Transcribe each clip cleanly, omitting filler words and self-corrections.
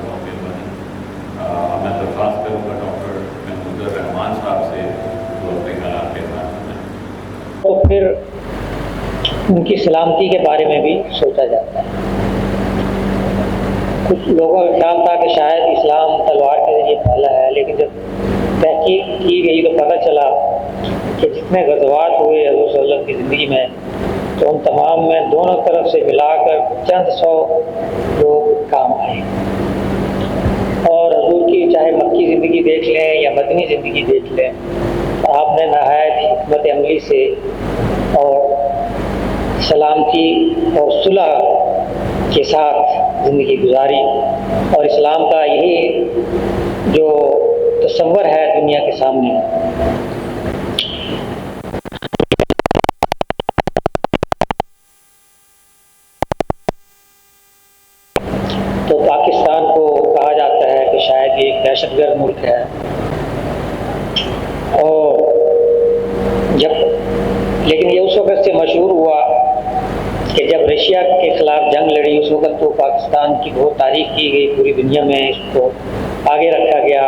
موقع پر میں درخواست کروں گا ڈاکٹر محمود الرحمان صاحب سے وہ اپنے خیالات کے ساتھ تو پھر ان کی سلامتی کے بارے میں بھی سوچا جاتا ہے۔ کچھ لوگوں کا خیال تھا کہ شاید اسلام تلوار کے ذریعے پھیلا ہے، لیکن جب تحقیق کی گئی تو پتہ چلا کہ جتنے غزوات ہوئے حضور صلی اللہ علیہ وسلم کی زندگی میں تو ان تمام میں دونوں طرف سے ملا کر چند سو لوگ کام آئے، اور حضور کی چاہے مکی زندگی دیکھ لیں یا مدنی زندگی دیکھ لیں، آپ نے نہایت حکمت عملی سے اور سلامتی اور صلح کے ساتھ زندگی گزاری، اور اسلام کا یہی جو تصور ہے دنیا کے سامنے تو پاکستان کو کہا جاتا ہے کہ شاید یہ ایک دہشت گرد ملک ہے، اور لیکن یہ اس وقت سے مشہور ہوا کہ جب رشیا کے خلاف جنگ لڑی، اس وقت تو پاکستان کی بہت تعریف کی گئی پوری دنیا میں، اس کو آگے رکھا گیا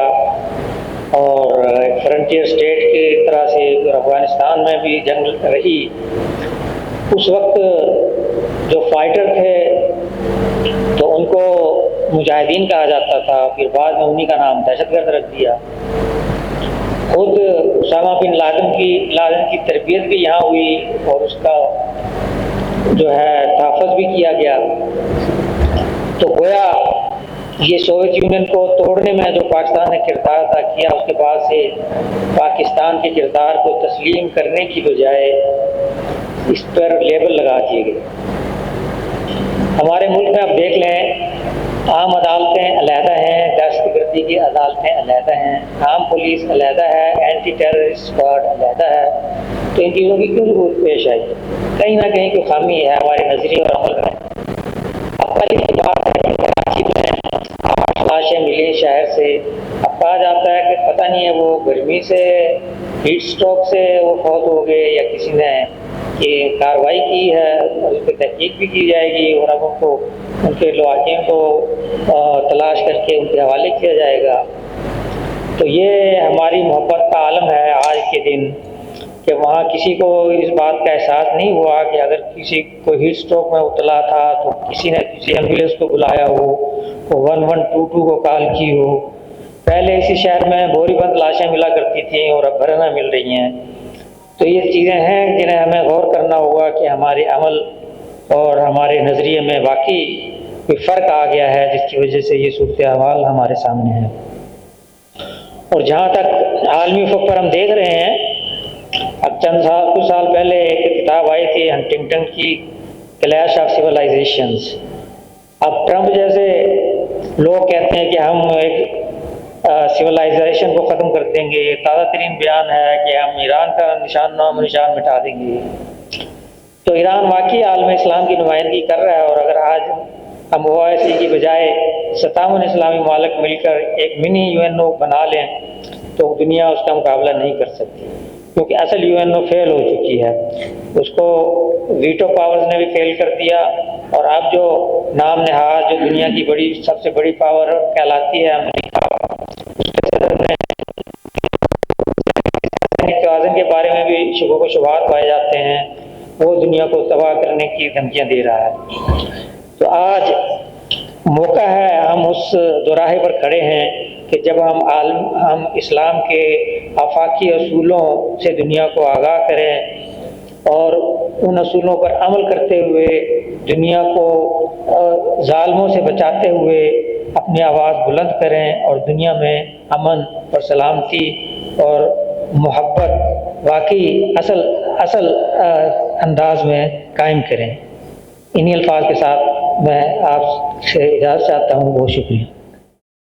اور فرنٹیئر اسٹیٹ کی طرح سے افغانستان میں بھی جنگ رہی۔ اس وقت جو فائٹر تھے تو ان کو مجاہدین کہا جاتا تھا، پھر بعد میں انہی کا نام دہشت گرد رکھ دیا۔ خود اسامہ بن لادن کی تربیت بھی یہاں ہوئی اور اس کا جو ہے تحفظ بھی کیا گیا، تو گویا یہ سوویت یونین کو توڑنے میں جو پاکستان نے کردار ادا کیا، اس کے بعد سے پاکستان کے کردار کو تسلیم کرنے کی بجائے اس پر لیبل لگا دیے گئے۔ ہمارے ملک میں آپ دیکھ لیں، عام عدالتیں علیحدہ ہیں، دہشت گردی کی عدالتیں علیحدہ ہیں، عام پولیس علیحدہ ہے، اینٹی ٹیررسٹ اسکواڈ علیحدہ ہے، تو ان چیزوں کی کیوں ضرورت پیش آئی؟ کہیں نہ کہیں کوئی خامی ہے ہمارے نظریے اور عمل میں۔ اب والی کی بات ہے کہ کراچی میں 8 لاشیں ملی شہر سے، اب کہا جاتا ہے کہ پتہ نہیں ہے وہ گرمی سے ہیٹ اسٹروک سے وہ فوت ہو گئے یا کسی نے یہ کارروائی کی ہے، اور اس پہ تحقیق بھی کی جائے گی، اور اب ان کے لواحقین کو تلاش کر کے ان کے حوالے کیا جائے گا۔ تو یہ ہماری محبت کا عالم ہے آج کے دن، کہ وہاں کسی کو اس بات کا احساس نہیں ہوا کہ اگر کسی کو ہیٹ اسٹروک میں مبتلا تھا تو کسی نے کسی ایمبولینس کو بلایا ہو، وہ 1122 کو کال کی ہو۔ پہلے اسی شہر میں بوری بند لاشیں ملا کرتی تھیں اور اب بھرنا مل رہی ہیں۔ تو یہ چیزیں ہیں جنہیں ہمیں غور کرنا ہوگا کہ ہمارے عمل اور ہمارے نظریے میں واقعی کوئی فرق آ گیا ہے، جس کی وجہ سے یہ صورتحال ہمارے سامنے ہے۔ اور جہاں تک عالمی افق پر ہم دیکھ رہے ہیں، اب کچھ سال پہلے ایک کتاب آئی تھی ہنٹنگٹن کی، کلیش آف سیولائزیشنز۔ اب ٹرمپ جیسے لوگ کہتے ہیں کہ ہم ایک سیولائزیشن کو ختم کر دیں گے، تازہ ترین بیان ہے کہ ہم ایران کا نام و نشان مٹا دیں گے۔ تو ایران واقعی عالم اسلام کی نمائندگی کر رہا ہے، اور اگر آج ہم OIC کی بجائے 57 اسلامی ممالک مل کر ایک منی UNO بنا لیں تو دنیا اس کا مقابلہ نہیں کر سکتی، کیونکہ اصل UNO فیل ہو چکی ہے، اس کو ویٹو پاورز نے بھی فیل کر دیا، اور اب جو نام نہاد جو دنیا کی سب سے بڑی پاور کہلاتی ہے امریکہ، اس کے صدر نے توازن کے بارے میں بھی شبہات و شبہات پائے جاتے ہیں، وہ دنیا کو تباہ کرنے کی دھمکیاں دے رہا ہے۔ تو آج موقع ہے، ہم اس دوراہے پر کھڑے ہیں کہ جب ہم اسلام کے آفاقی اصولوں سے دنیا کو آگاہ کریں اور ان اصولوں پر عمل کرتے ہوئے دنیا کو ظالموں سے بچاتے ہوئے اپنی آواز بلند کریں، اور دنیا میں امن اور سلامتی اور محبت واقعی اصل انداز میں قائم کریں۔ انہی الفاظ کے ساتھ میں آپ سے اجازت چاہتا ہوں، بہت شکریہ۔